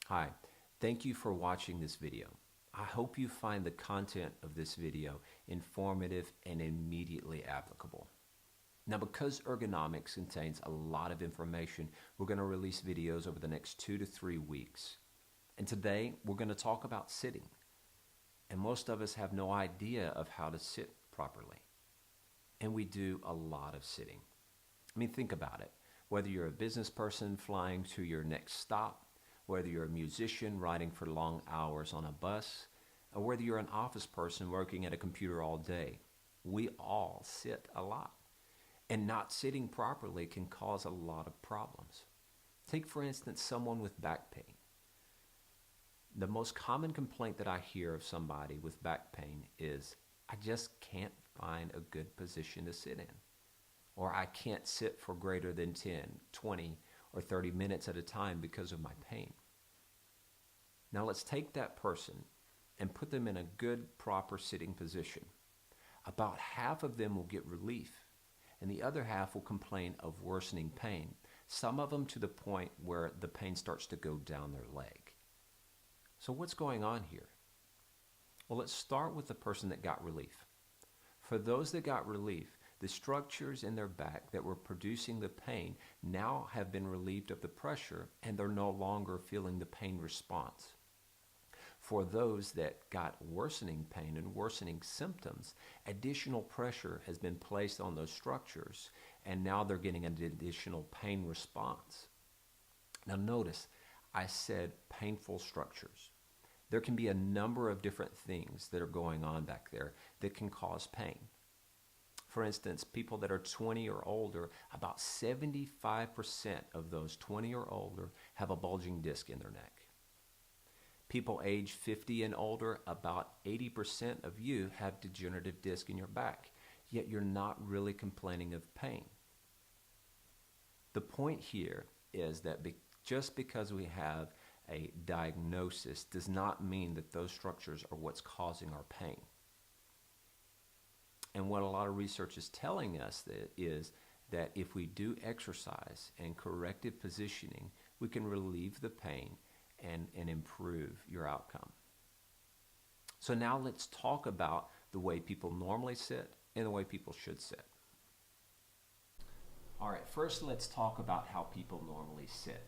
Hi, thank you for watching this video. I hope you find the content of this video informative and immediately applicable. Now, because ergonomics contains a lot of information, we're going to release videos over the next 2 to 3 weeks. And today, we're going to talk about sitting. And most of us have no idea of how to sit properly. And we do a lot of sitting. I mean, think about it. Whether you're a business person flying to your next stop, whether you're a musician riding for long hours on a bus, or whether you're an office person working at a computer all day, we all sit a lot. And not sitting properly can cause a lot of problems. Take, for instance, someone with back pain. The most common complaint that I hear of somebody with back pain is, I just can't find a good position to sit in. Or I can't sit for greater than 10, 20, or 30 minutes at a time because of my pain. Now let's take that person and put them in a good, proper sitting position. About half of them will get relief, and the other half will complain of worsening pain, some of them to the point where the pain starts to go down their leg. So what's going on here? Well, let's start with the person that got relief. For those that got relief, the structures in their back that were producing the pain now have been relieved of the pressure, and they're no longer feeling the pain response. For those that got worsening pain and worsening symptoms, additional pressure has been placed on those structures, and now they're getting an additional pain response. Now notice, I said painful structures. There can be a number of different things that are going on back there that can cause pain. For instance, people that are 20 or older, about 75% of those 20 or older have a bulging disc in their neck. People age 50 and older, about 80% of you have degenerative disc in your back, yet you're not really complaining of pain. The point here is that just because we have a diagnosis does not mean that those structures are what's causing our pain. And what a lot of research is telling us is that if we do exercise and corrective positioning, we can relieve the pain and improve your outcome. So now let's talk about the way people normally sit and the way people should sit. All right, first let's talk about how people normally sit,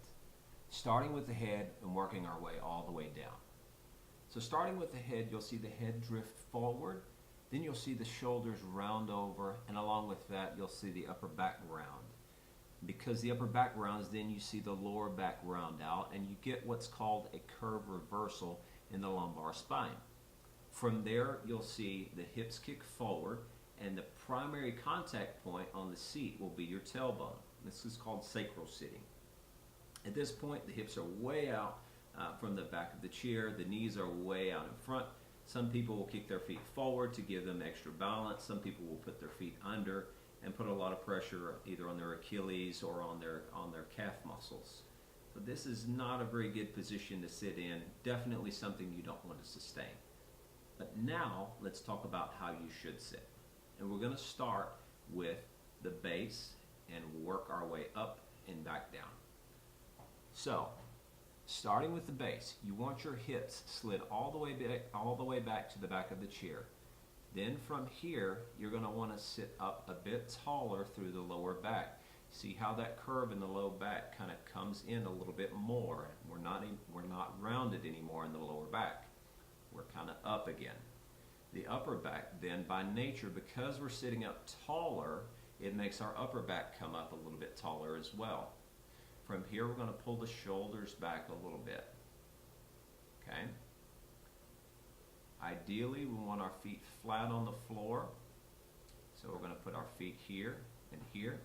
starting with the head and working our way all the way down. So starting with the head, you'll see the head drift forward. Then you'll see the shoulders round over, and along with that, you'll see the upper back round. Because the upper back rounds, then you see the lower back round out, and you get what's called a curve reversal in the lumbar spine. From there, you'll see the hips kick forward, and the primary contact point on the seat will be your tailbone. This is called sacral sitting. At this point, the hips are way out from the back of the chair, the knees are way out in front. Some people will kick their feet forward to give them extra balance. Some people will put their feet under and put a lot of pressure either on their Achilles or on their calf muscles. So this is not a very good position to sit in, definitely something you don't want to sustain. But now let's talk about how you should sit. And we're going to start with the base and work our way up and back down. So starting with the base, you want your hips slid all the way back to the back of the chair. Then from here, you're going to want to sit up a bit taller through the lower back. See how that curve in the low back kind of comes in a little bit more. We're not rounded anymore in the lower back. We're kind of up again. The upper back then, by nature, because we're sitting up taller, it makes our upper back come up a little bit taller as well. From here, we're going to pull the shoulders back a little bit. Okay? Ideally, we want our feet flat on the floor. So we're going to put our feet here and here.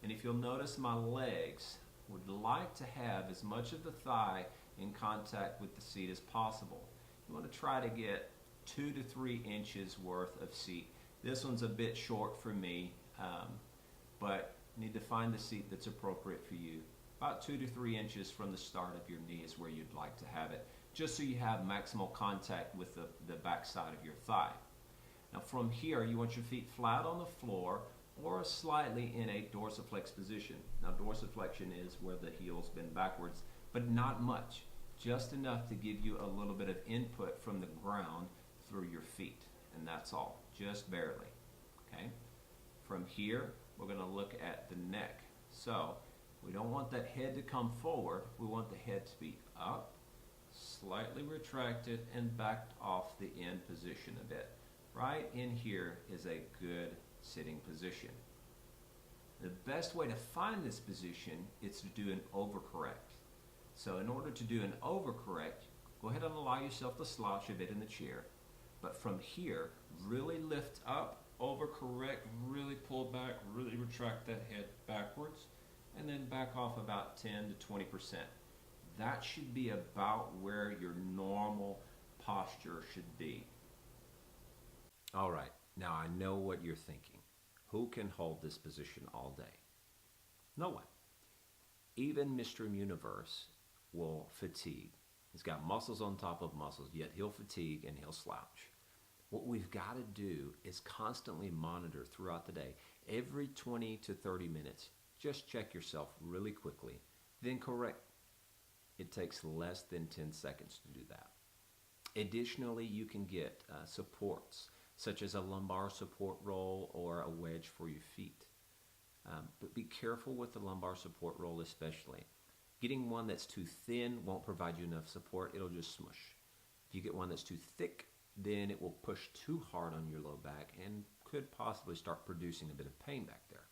And if you'll notice, my legs would like to have as much of the thigh in contact with the seat as possible. You want to try to get 2 to 3 inches worth of seat. This one's a bit short for me, but you need to find the seat that's appropriate for you. About 2 to 3 inches from the start of your knee is where you'd like to have it, just so you have maximal contact with the back side of your thigh. Now from here, you want your feet flat on the floor or slightly in a dorsiflex position. Now dorsiflexion is where the heel's been backwards, but not much. just enough to give you a little bit of input from the ground through your feet, and that's all, just barely. Okay? From here, we're going to look at the neck. So we don't want that head to come forward. We want the head to be up, slightly retracted, and backed off the end position a bit. Right in here is a good sitting position. The best way to find this position is to do an overcorrect. So in order to do an overcorrect, go ahead and allow yourself to slouch a bit in the chair. But from here, really lift up, overcorrect, really pull back, really retract that head backwards, and then back off about 10 to 20%. That should be about where your normal posture should be. All right, now I know what you're thinking. Who can hold this position all day? No one. Even Mr. Universe will fatigue. He's got muscles on top of muscles, yet he'll fatigue and he'll slouch. What we've got to do is constantly monitor throughout the day. Every 20 to 30 minutes, just check yourself really quickly, then correct. It takes less than 10 seconds to do that. Additionally, you can get supports, such as a lumbar support roll or a wedge for your feet. But be careful with the lumbar support roll especially. Getting one that's too thin won't provide you enough support, it'll just smush. If you get one that's too thick, then it will push too hard on your low back and could possibly start producing a bit of pain back there.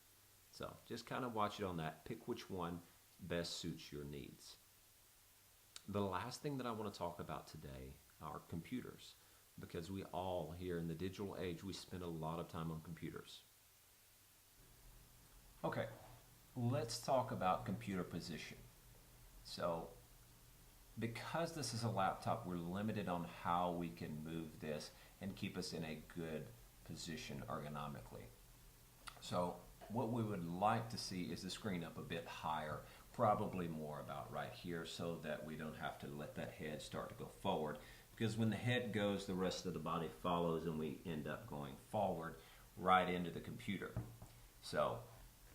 So just kind of watch it on that. Pick which one best suits your needs. The last thing that I want to talk about today are computers, because we all here in the digital age, we spend a lot of time on computers. Okay, let's talk about computer position. So because this is a laptop, we're limited on how we can move this and keep us in a good position ergonomically. So what we would like to see is the screen up a bit higher, probably more about right here, so that we don't have to let that head start to go forward, because when the head goes, the rest of the body follows and we end up going forward right into the computer. So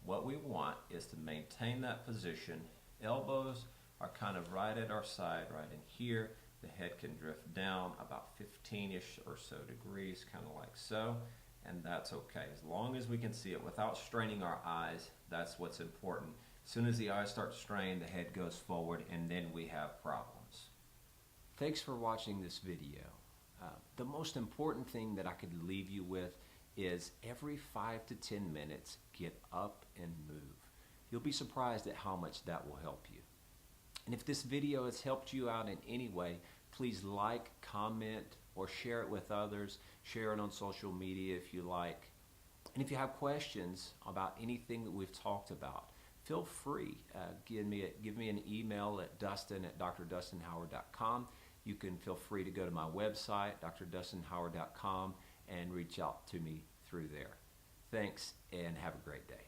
what we want is to maintain that position. Elbows are kind of right at our side, right in here. The head can drift down about 15-ish or so degrees, kind of like so, and that's okay. As long as we can see it without straining our eyes, that's what's important. As soon as the eyes start to strain, the head goes forward, and then we have problems. Thanks for watching this video. The most important thing that I could leave you with is every 5 to 10 minutes, get up and move. You'll be surprised at how much that will help you. And if this video has helped you out in any way, please like, comment, or share it with others. Share it on social media if you like. And if you have questions about anything that we've talked about, feel free. Give me an email at dustin@drdustinhoward.com. You can feel free to go to my website, drdustinhoward.com, and reach out to me through there. Thanks, and have a great day.